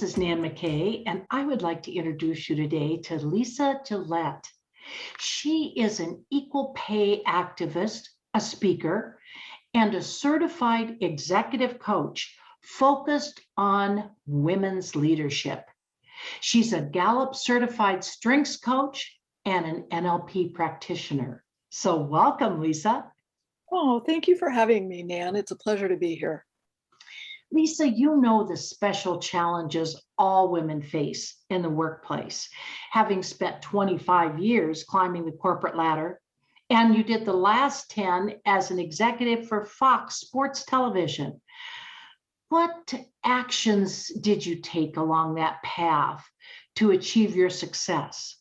is Nan McKay, and I would like to introduce you today to Lisa Gillette. She is an equal pay activist, a speaker, and a certified executive coach focused on women's leadership. She's a Gallup certified strengths coach and an NLP practitioner. So welcome, Lisa. Oh, thank you for having me, Nan. It's a pleasure to be here. Lisa, you know the special challenges all women face in the workplace, having spent 25 years climbing the corporate ladder, and you did the last 10 as an executive for Fox Sports Television. What actions did you take along that path to achieve your success?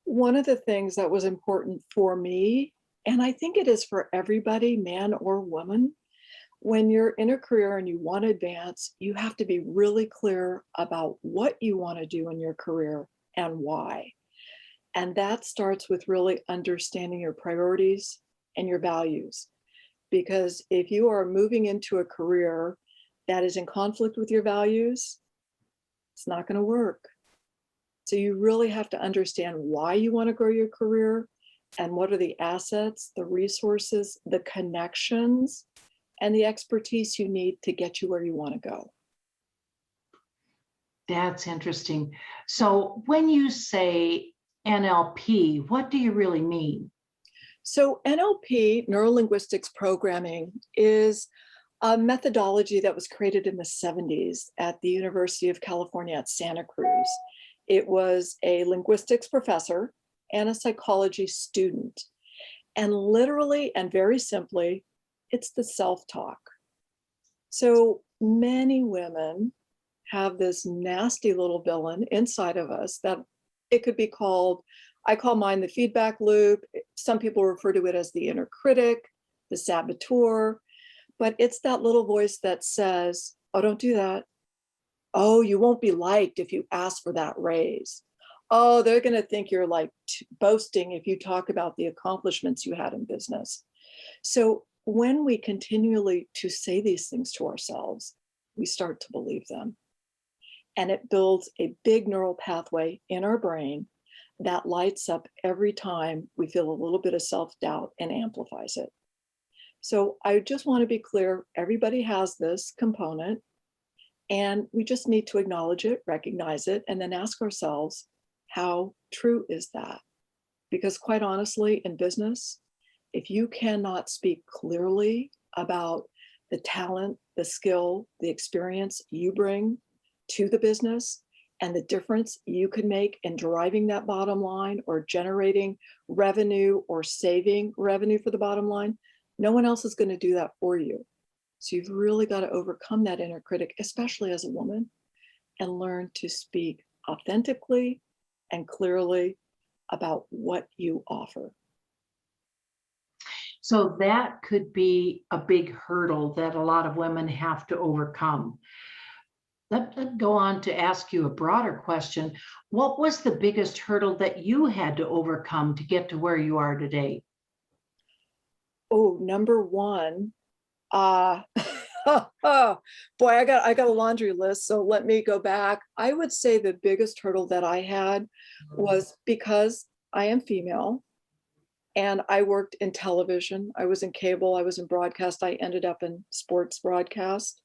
One of the things that was important for me, and I think it is for everybody, man or woman, when you're in a career and you want to advance, you have to be really clear about what you want to do in your career and why. And that starts with really understanding your priorities and your values. Because if you are moving into a career that is in conflict with your values, it's not going to work. So you really have to understand why you want to grow your career and what are the assets, the resources, the connections, and the expertise you need to get you where you want to go. That's interesting. So when you say NLP, what do you really mean? So NLP, Neuro-Linguistic Programming, is a methodology that was created in the 70s at the University of California at Santa Cruz. It was a linguistics professor and a psychology student. And literally and very simply, it's the self-talk. So many women have this nasty little villain inside of us that it could be called, I call mine the feedback loop. Some people refer to it as the inner critic, the saboteur, but it's that little voice that says, oh, don't do that. Oh, you won't be liked if you ask for that raise. Oh, they're going to think you're like boasting if you talk about the accomplishments you had in business. So when we continually to say these things to ourselves, we start to believe them. And it builds a big neural pathway in our brain that lights up every time we feel a little bit of self-doubt and amplifies it. So I just want to be clear, everybody has this component, and we just need to acknowledge it, recognize it, and then ask ourselves, how true is that? Because quite honestly, in business, if you cannot speak clearly about the talent, the skill, the experience you bring to the business and the difference you can make in driving that bottom line or generating revenue or saving revenue for the bottom line, no one else is going to do that for you. So you've really got to overcome that inner critic, especially as a woman, and learn to speak authentically and clearly about what you offer. So that could be a big hurdle that a lot of women have to overcome. Let's go on to ask you a broader question. What was the biggest hurdle that you had to overcome to get to where you are today? Oh, number one, oh, boy, I got a laundry list. So let me go back. I would say the biggest hurdle that I had was because I am female. And I worked in television. I was in cable. I was in broadcast. I ended up in sports broadcast.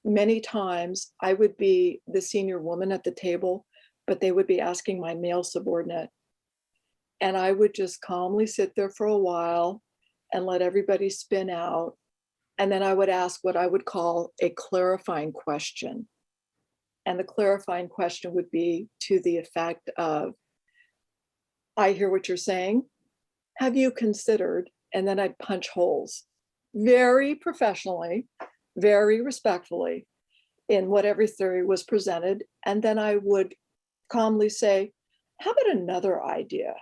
Many times I would be the senior woman at the table, but they would be asking my male subordinate. And I would just calmly sit there for a while and let everybody spin out. And then I would ask what I would call a clarifying question. And the clarifying question would be to the effect of, I hear what you're saying. Have you considered? And then I'd punch holes very professionally, very respectfully in whatever theory was presented. And then I would calmly say, how about another idea?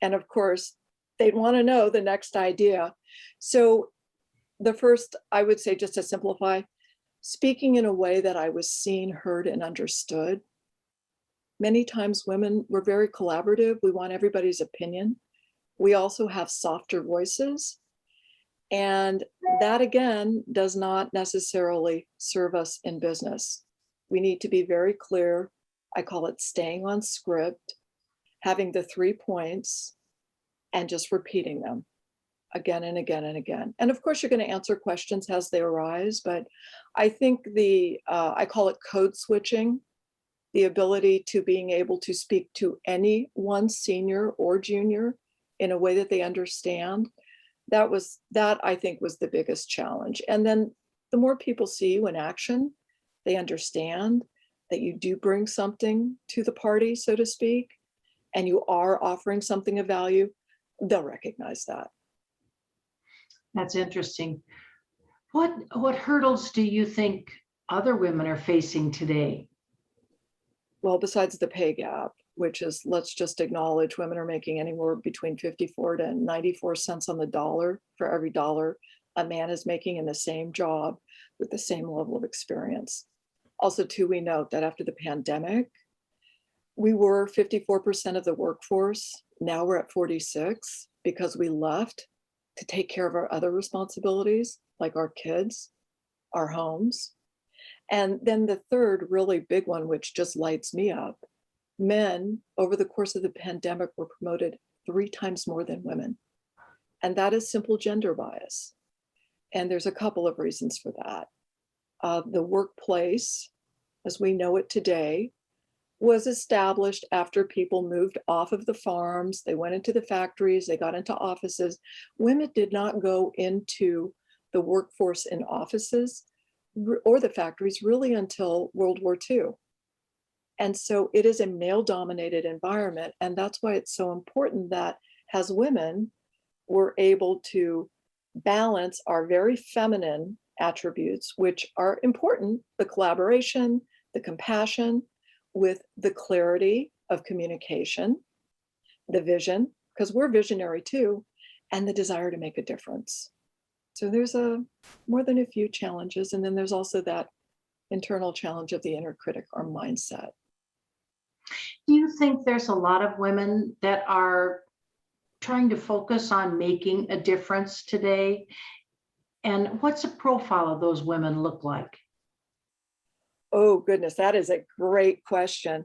And of course, they'd want to know the next idea. So the first, I would say, just to simplify, speaking in a way that I was seen, heard, and understood. Many times women, we're very collaborative. We want everybody's opinion. We also have softer voices. And that, again, does not necessarily serve us in business. We need to be very clear. I call it staying on script, having the 3 points and just repeating them again and again and again. And of course, you're going to answer questions as they arise, but I think I call it code switching, the ability to being able to speak to anyone, senior or junior, in a way that they understand. That I think was the biggest challenge. And then the more people see you in action, they understand that you do bring something to the party, so to speak, and you are offering something of value, they'll recognize that. That's interesting. What hurdles do you think other women are facing today? Well, besides the pay gap, which is, let's just acknowledge women are making anywhere between 54 to 94 cents on the dollar for every dollar a man is making in the same job with the same level of experience. Also, too, we note that after the pandemic, we were 54% of the workforce. Now we're at 46 because we left to take care of our other responsibilities, like our kids, our homes. And then the third really big one, which just lights me up, men over the course of the pandemic were promoted 3 times more than women. And that is simple gender bias. And there's a couple of reasons for that. The workplace, as we know it today, was established after people moved off of the farms. They went into the factories, they got into offices. Women did not go into the workforce in offices or the factories really until World War II. And so it is a male-dominated environment. And that's why it's so important that as women, we're able to balance our very feminine attributes, which are important, the collaboration, the compassion, with the clarity of communication, the vision, because we're visionary too, and the desire to make a difference. So there's more than a few challenges. And then there's also that internal challenge of the inner critic, our mindset. Do you think there's a lot of women that are trying to focus on making a difference today? And what's the profile of those women look like? Oh, goodness, that is a great question.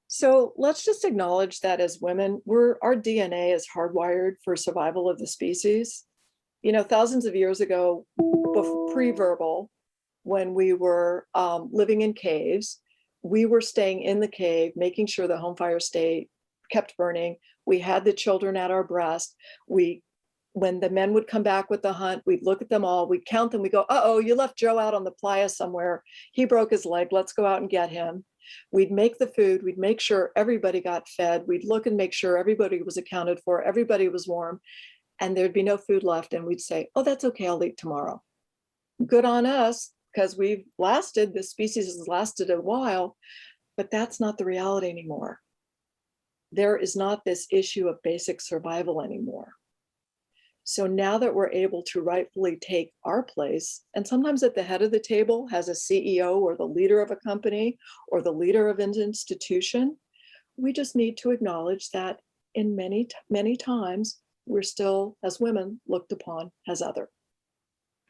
So let's just acknowledge that as women, our DNA is hardwired for survival of the species. You know, thousands of years ago, pre-verbal, when we were living in caves, we were staying in the cave, making sure the home fire kept burning. We had the children at our breast. When the men would come back with the hunt, we'd look at them all, we'd count them, we go, uh-oh, you left Joe out on the playa somewhere. He broke his leg, let's go out and get him. We'd make the food, we'd make sure everybody got fed, we'd look and make sure everybody was accounted for, everybody was warm, and there'd be no food left. And we'd say, oh, that's okay, I'll eat tomorrow. Good on us, because we've lasted, the species has lasted a while, but that's not the reality anymore. There is not this issue of basic survival anymore. So now that we're able to rightfully take our place, and sometimes at the head of the table has a CEO or the leader of a company or the leader of an institution, we just need to acknowledge that in many times, we're still, as women, looked upon as other.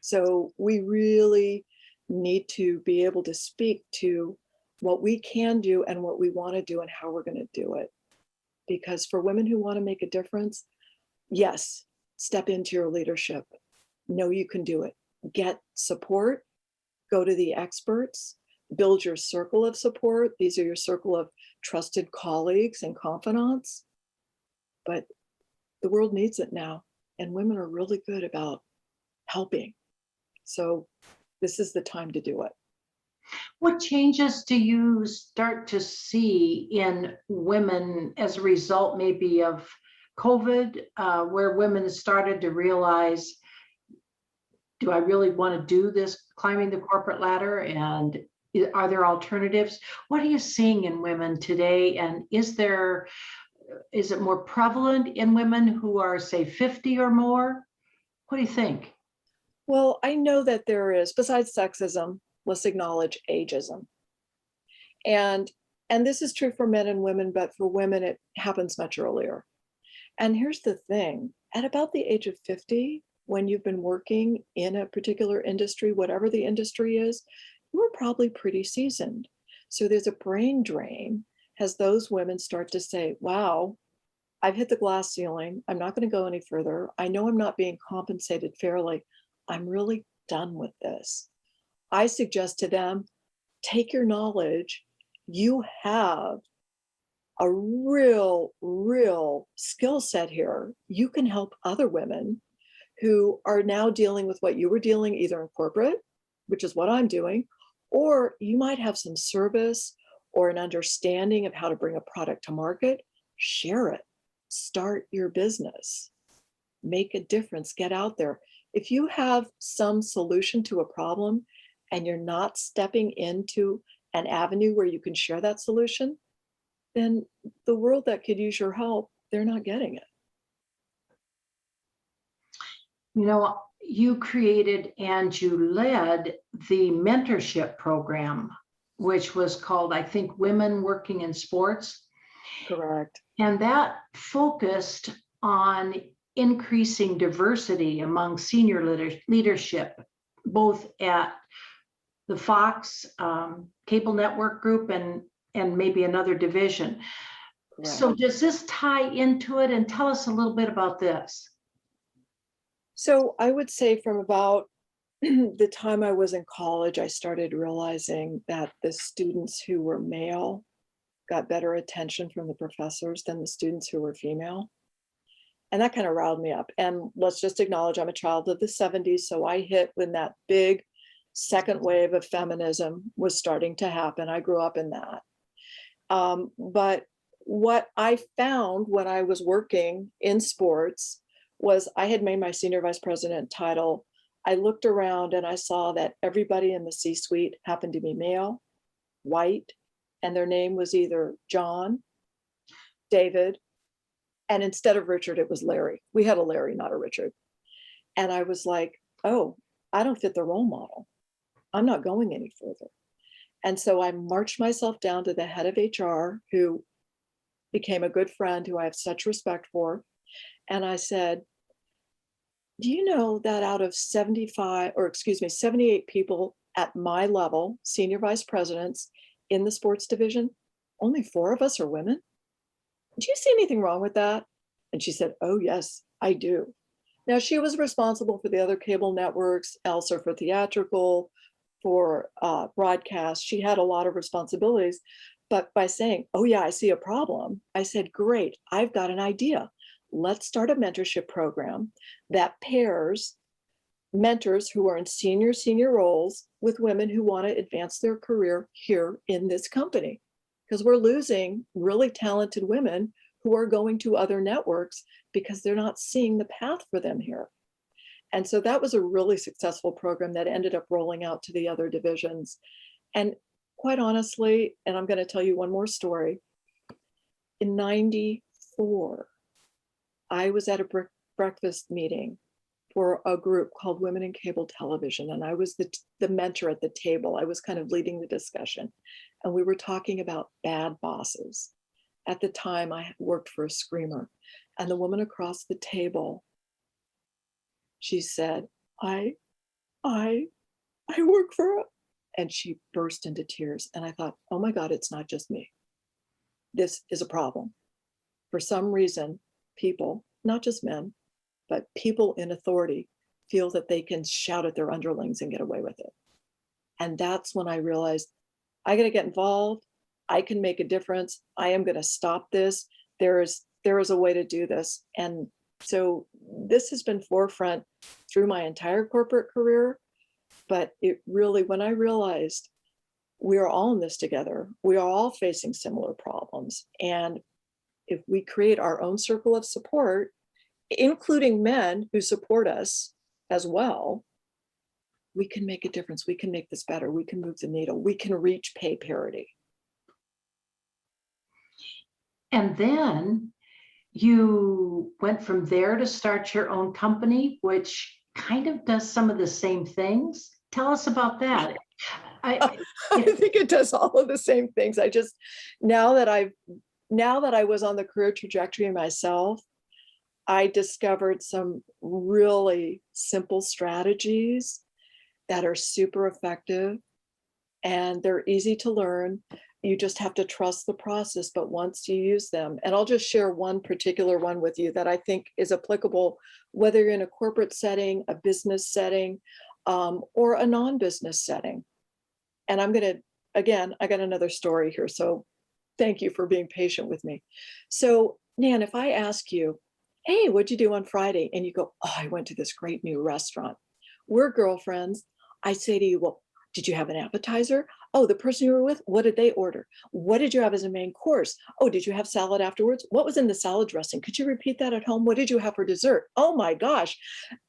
So we really need to be able to speak to what we can do and what we want to do and how we're going to do it. Because for women who want to make a difference, yes, step into your leadership. Know you can do it. Get support. Go to the experts. Build your circle of support. These are your circle of trusted colleagues and confidants. But the world needs it now. And women are really good about helping. So this is the time to do it. What changes do you start to see in women as a result maybe of COVID, where women started to realize, do I really want to do this climbing the corporate ladder? And are there alternatives? What are you seeing in women today? And is it more prevalent in women who are, say, 50 or more? What do you think? Well, I know that there is, besides sexism, let's acknowledge ageism. And this is true for men and women, but for women, it happens much earlier. And here's the thing, at about the age of 50, when you've been working in a particular industry, whatever the industry is, you were probably pretty seasoned. So there's a brain drain as those women start to say, wow, I've hit the glass ceiling. I'm not going to go any further. I know I'm not being compensated fairly. I'm really done with this. I suggest to them, take your knowledge. You have a real skill set here. You can help other women who are now dealing with what you were dealing either in corporate, which is what I'm doing, or you might have some service or an understanding of how to bring a product to market. Share it. Start your business. Make a difference. Get out there. If you have some solution to a problem and you're not stepping into an avenue where you can share that solution, then the world that could use your help, they're not getting it. You know, you created and you led the mentorship program, which was called, I think, Women Working in Sports. Correct. And that focused on increasing diversity among senior leadership, both at the Fox cable network group and maybe another division. Correct. So does this tie into it? And tell us a little bit about this. So I would say from about the time I was in college, I started realizing that the students who were male got better attention from the professors than the students who were female. And that kind of riled me up. And let's just acknowledge I'm a child of the 70s. So I hit when that big second wave of feminism was starting to happen. I grew up in that. But what I found when I was working in sports was I had made my senior vice president title. I looked around and I saw that everybody in the C-suite happened to be male, white, and their name was either John, David, and instead of Richard, it was Larry. We had a Larry, not a Richard. And I was like, oh, I don't fit the role model. I'm not going any further. And so I marched myself down to the head of HR, who became a good friend, who I have such respect for. And I said, do you know that out of 78 people at my level, senior vice presidents in the sports division, only 4 of us are women? Do you see anything wrong with that? And she said, oh, yes, I do. Now, she was responsible for the other cable networks, Elsa for theatrical, for broadcast. She had a lot of responsibilities. But by saying, oh, yeah, I see a problem, I said, great, I've got an idea. Let's start a mentorship program that pairs mentors who are in senior roles with women who want to advance their career here in this company. Because we're losing really talented women who are going to other networks because they're not seeing the path for them here. And so that was a really successful program that ended up rolling out to the other divisions. And quite honestly, and I'm going to tell you one more story. In '94, I was at a breakfast meeting for a group called Women in Cable Television. And I was the mentor at the table. I was kind of leading the discussion. And we were talking about bad bosses. At the time, I worked for a screamer. And the woman across the table, she said, I work for a, and she burst into tears. And I thought, oh my God, it's not just me. This is a problem. For some reason, people, not just men, but people in authority feel that they can shout at their underlings and get away with it. And that's when I realized I got to get involved. I can make a difference. I am going to stop this. There is a way to do this. And so this has been forefront through my entire corporate career. But it really, when I realized we are all in this together, we are all facing similar problems. And if we create our own circle of support, including men who support us as well, we can make a difference. We can make this better. We can move the needle. We can reach pay parity. And then you went from there to start your own company, which kind of does some of the same things. Tell us about that. I think it does all of the same things. I just, now that I was on the career trajectory myself, I discovered some really simple strategies that are super effective and they're easy to learn. You just have to trust the process, but once you use them, and I'll just share one particular one with you that I think is applicable, whether you're in a corporate setting, a business setting, or a non-business setting. And I'm gonna, again, I got another story here, so thank you for being patient with me. So Nan, if I ask you, hey, what'd you do on Friday? And you go, oh, I went to this great new restaurant. We're girlfriends. I say to you, well, did you have an appetizer? Oh, the person you were with, what did they order? What did you have as a main course? Oh, did you have salad afterwards? What was in the salad dressing? Could you repeat that at home? What did you have for dessert? Oh my gosh,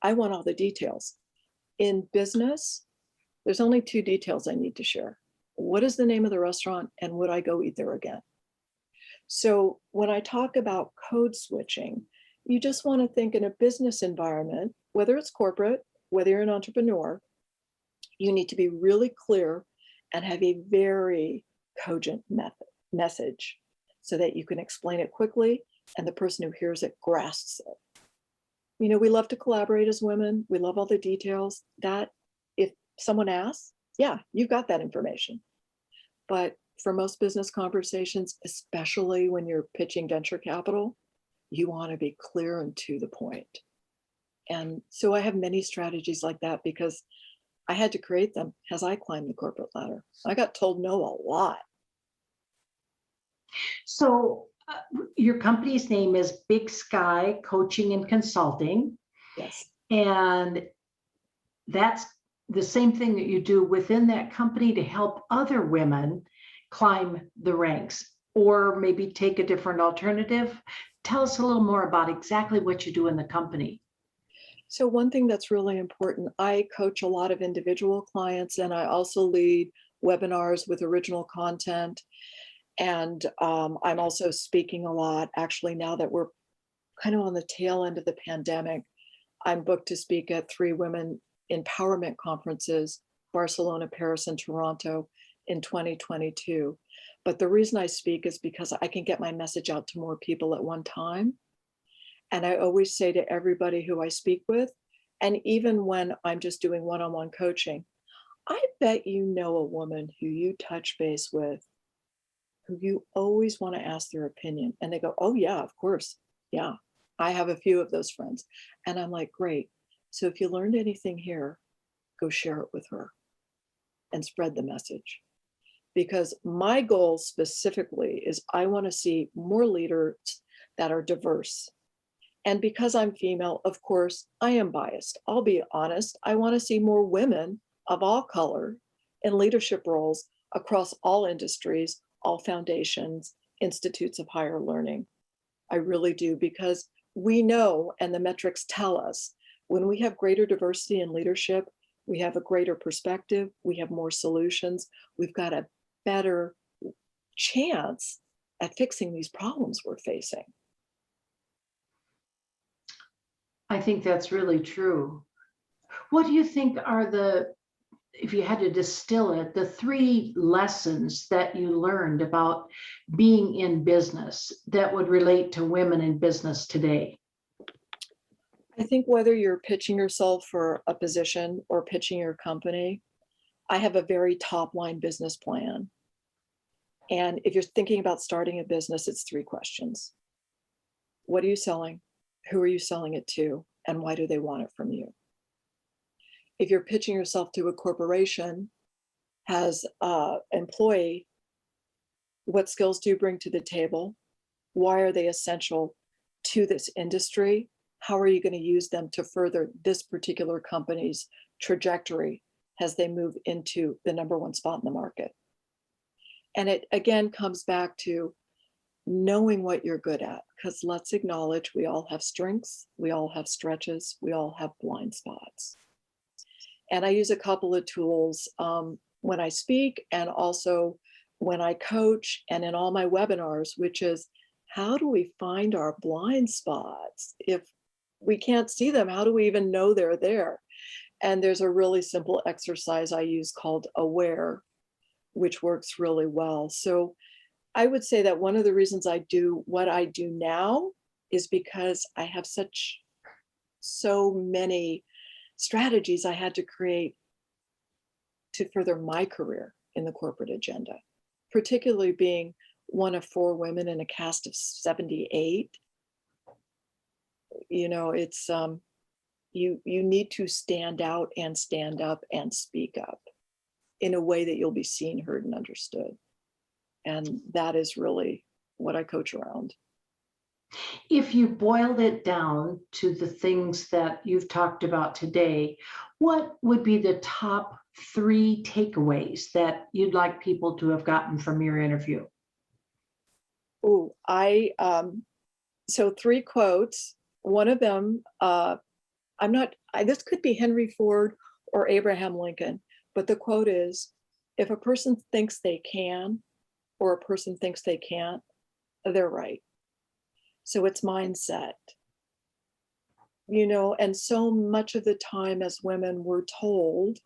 I want all the details. In business, there's only two details I need to share. What is the name of the restaurant and would I go eat there again? So when I talk about code switching, you just want to think in a business environment, whether it's corporate, whether you're an entrepreneur, you need to be really clear and have a very cogent message so that you can explain it quickly and the person who hears it grasps it. You know, we love to collaborate as women. We love all the details. That if someone asks, yeah, you've got that information. But for most business conversations, especially when you're pitching venture capital, you want to be clear and to the point. And so I have many strategies like that because I had to create them as I climbed the corporate ladder. I got told no a lot. So your company's name is Big Sky Coaching and Consulting. Yes. And that's the same thing that you do within that company to help other women climb the ranks or maybe take a different alternative. Tell us a little more about exactly what you do in the company. So one thing that's really important, I coach a lot of individual clients and I also lead webinars with original content. And I'm also speaking a lot. Actually, now that we're kind of on the tail end of the pandemic, I'm booked to speak at 3 women empowerment conferences, Barcelona, Paris, and Toronto in 2022. But the reason I speak is because I can get my message out to more people at one time. And I always say to everybody who I speak with, and even when I'm just doing one-on-one coaching, I bet you know a woman who you touch base with, who you always want to ask their opinion. And they go, oh yeah, of course. Yeah, I have a few of those friends. And I'm like, great. So if you learned anything here, go share it with her and spread the message. Because my goal specifically is I want to see more leaders that are diverse. And because I'm female, of course, I am biased. I'll be honest. I want to see more women of all color in leadership roles across all industries, all foundations, institutes of higher learning. I really do, because we know, and the metrics tell us, when we have greater diversity in leadership, we have a greater perspective, we have more solutions, we've got a better chance at fixing these problems we're facing. I think that's really true. What do you think are the, if you had to distill it, the 3 lessons that you learned about being in business that would relate to women in business today? I think whether you're pitching yourself for a position or pitching your company, I have a very top line business plan. And if you're thinking about starting a business, it's 3 questions. What are you selling? Who are you selling it to? And why do they want it from you? If you're pitching yourself to a corporation as an employee, what skills do you bring to the table? Why are they essential to this industry? How are you going to use them to further this particular company's trajectory as they move into the #1 spot in the market? And it again comes back to knowing what you're good at, because let's acknowledge we all have strengths, we all have stretches, we all have blind spots. And I use a couple of tools when I speak and also when I coach and in all my webinars, which is how do we find our blind spots? If we can't see them, how do we even know they're there? And there's a really simple exercise I use called AWARE, which works really well. So I would say that one of the reasons I do what I do now is because I have so many strategies I had to create to further my career in the corporate agenda, particularly being one of 4 women in a cast of 78. You know, it's you need to stand out and stand up and speak up in a way that you'll be seen, heard, and understood. And that is really what I coach around. If you boiled it down to the things that you've talked about today, what would be the top 3 takeaways that you'd like people to have gotten from your interview? Oh, so 3 quotes. One of them, this could be Henry Ford or Abraham Lincoln, but the quote is, if a person thinks they can, or a person thinks they can't, they're right. So it's mindset. You know, and so much of the time as women, we're told,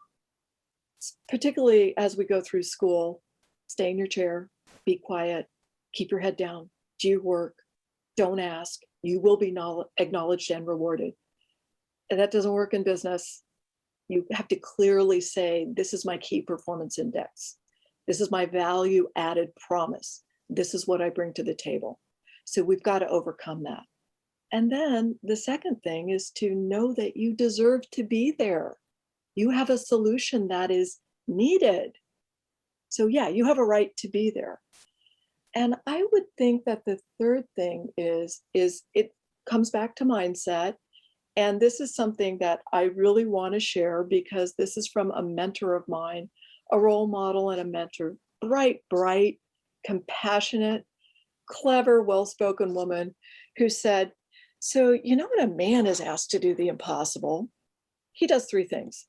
particularly as we go through school, stay in your chair, be quiet, keep your head down, do your work, don't ask, you will be acknowledged and rewarded. And that doesn't work in business. You have to clearly say, this is my key performance index. This is my value added promise. This is what I bring to the table. So we've got to overcome that. And then the second thing is to know that you deserve to be there. You have a solution that is needed. So yeah, you have a right to be there. And I would think that the third thing is it comes back to mindset. And this is something that I really want to share because this is from a mentor of mine, a role model and a mentor, bright, compassionate, clever, well-spoken woman who said, so you know when a man is asked to do the impossible, he does 3 things.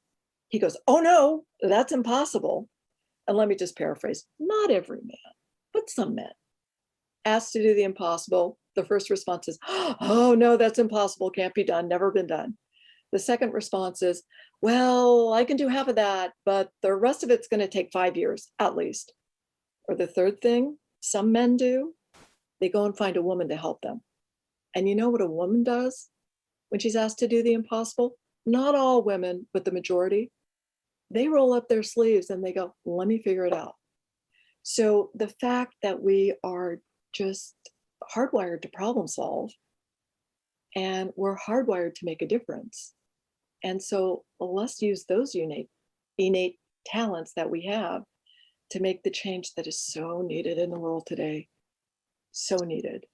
He goes, oh no, that's impossible. And let me just paraphrase, not every man, but some men asked to do the impossible. The first response is, oh no, that's impossible, can't be done, never been done. The second response is, well, I can do half of that, but the rest of it's going to take 5 years at least. Or the third thing some men do, they go and find a woman to help them. And you know what a woman does when she's asked to do the impossible? Not all women, but the majority, they roll up their sleeves and they go, let me figure it out. So the fact that we are just hardwired to problem solve and we're hardwired to make a difference. And so let's use those innate talents that we have to make the change that is so needed in the world today. So needed.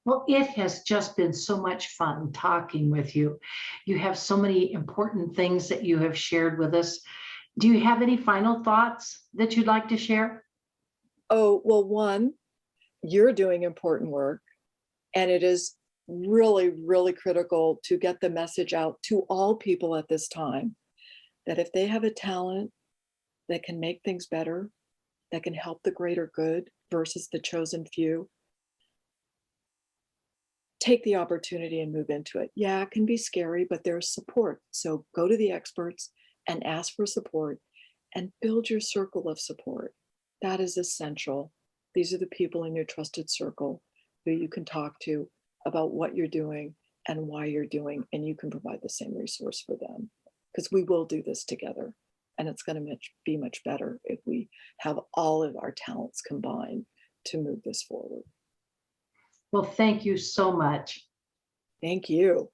Well, it has just been so much fun talking with you. You have so many important things that you have shared with us. Do you have any final thoughts that you'd like to share? Oh, well, one, you're doing important work, and it is really, really critical to get the message out to all people at this time that if they have a talent that can make things better, that can help the greater good versus the chosen few, take the opportunity and move into it. Yeah, it can be scary, but there's support. So go to the experts and ask for support and build your circle of support. That is essential. These are the people in your trusted circle who you can talk to about what you're doing and why you're doing, and you can provide the same resource for them, because we will do this together. And it's going to be much better if we have all of our talents combined to move this forward. Well, thank you so much. Thank you.